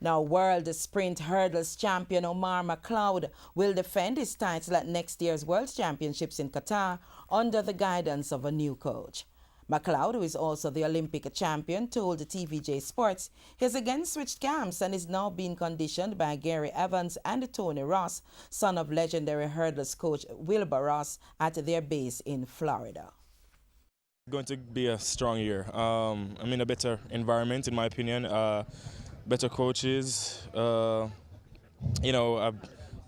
Now, world sprint hurdles champion Omar Mcleod will defend his title at next year's World Championships in Qatar under the guidance of a new coach. Mcleod, who is also the Olympic champion, told TVJ Sports he has again switched camps and is now being conditioned by Gary Evans and Tony Ross, son of legendary hurdles coach Wilbur Ross, at their base in Florida. Going to be a strong year. I'm in a better environment, in my opinion. Better coaches. I've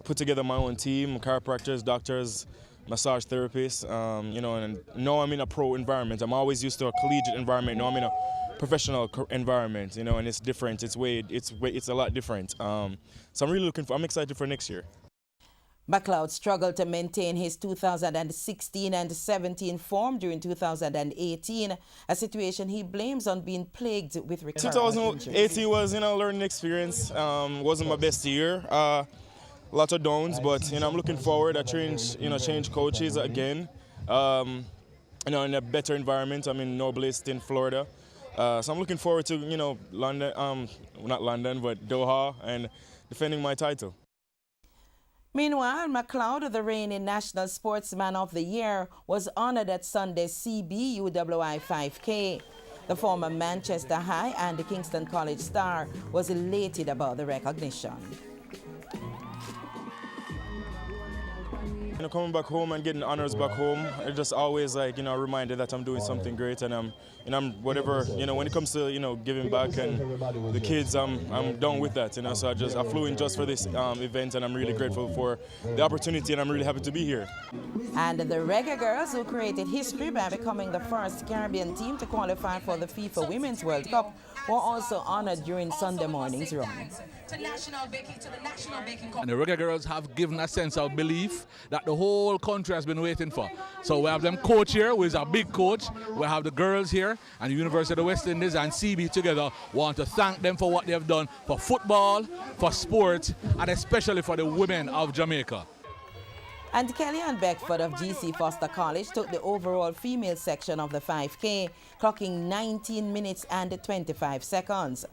put together my own team: chiropractors, doctors, massage therapists. And now I'm in a pro environment. I'm always used to a collegiate environment. Now I'm in a professional environment. And it's different. It's a lot different. So I'm really I'm excited for next year. Mcleod struggled to maintain his 2016 and 17 form during 2018, a situation he blames on being plagued with recurrent 2018 was, learning experience. Wasn't my best year. Lots of downs, but I'm looking forward. I change coaches again. In a better environment. I'm in Noblest in Florida. So I'm looking forward to London, not London, but Doha, and defending my title. Meanwhile, Mcleod, the reigning National Sportsman of the Year, was honored at Sunday's CBUWI 5K. The former Manchester High and the Kingston College star was elated about the recognition. Coming back home and getting honors back home, it's just always a reminder that I'm doing something great, and I'm whatever, when it comes to giving back and the kids, I'm done with that, so I flew in just for this event, and I'm really grateful for the opportunity, and I'm really happy to be here. And the Reggae Girls, who created history by becoming the first Caribbean team to qualify for the FIFA Women's World Cup, were also honored during Sunday morning's run. And the Reggae Girls have given a sense of belief that the whole country has been waiting for. So we have them coach here, who is a big coach. We have the girls here, and the University of the West Indies and CB together want to thank them for what they have done for football, for sport, and especially for the women of Jamaica. And Kellyanne Beckford of GC Foster College took the overall female section of the 5K, clocking 19 minutes and 25 seconds.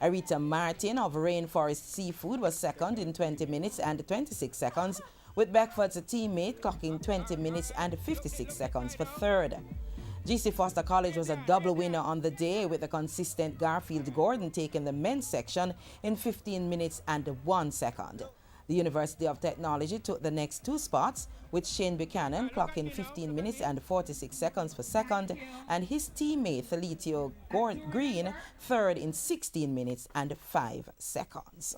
Arita Martin of Rainforest Seafood was second in 20 minutes and 26 seconds, with Beckford's teammate clocking 20 minutes and 56 seconds for third. GC Foster College was a double winner on the day, with the consistent Garfield Gordon taking the men's section in 15 minutes and 1 second. The University of Technology took the next two spots, with Shane Buchanan clocking 15 minutes and 46 seconds for second, and his teammate Thelitio Green third in 16 minutes and 5 seconds.